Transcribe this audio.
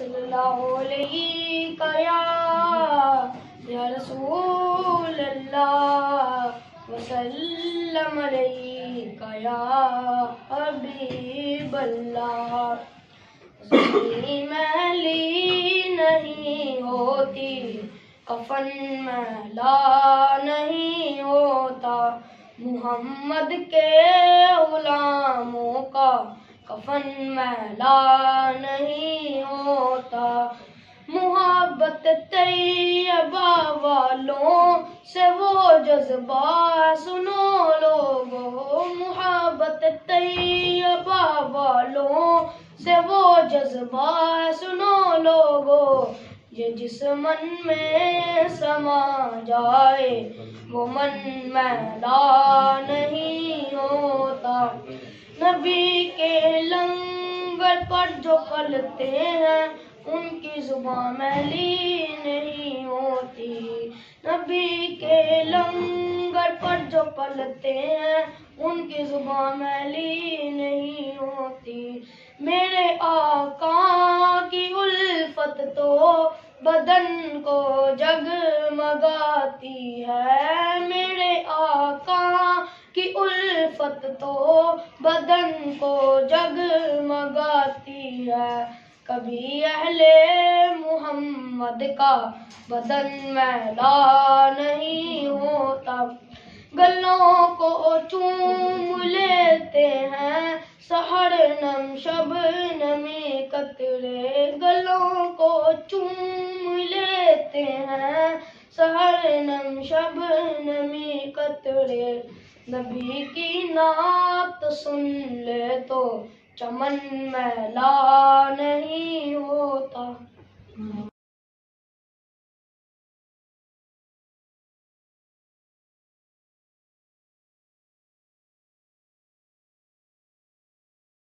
सल्लल्लाहु अलैहि या रसूल अल्लाह वसल्लम अलैका या हबीब अल्लाह। मैली नहीं होती कफन मैला नहीं होता, मुहम्मद के गुलामों का कफन मैला नहीं होता। मुहब्बत तैयबा वालों से वो जज्बा सुनो लोगो, मुहब्बत तैयबा वालों से वो जज्बा सुनो लोगो। ये जिस मन में समा जाए वो मन मैला नहीं होता। नबी के लंगर पर जो पलते हैं उनकी जुबान मैली नहीं होती। नबी के लंगर पर जो पलते हैं उनकी जुबान मैली नहीं होती। मेरे आका की उल्फत तो बदन को जगमगाती है, मेरे आका की उल्फत तो बदन को जगमगाती है। कभी अहले मुहम्मद का बदन मैला नहीं होता। गलों को चूम लेते हैं सहर नम शबनमी कतरे, गलों को चूम लेते हैं सहर नम शबनमी कतरे। नबी की नात सुन ले तो चमन मैला नहीं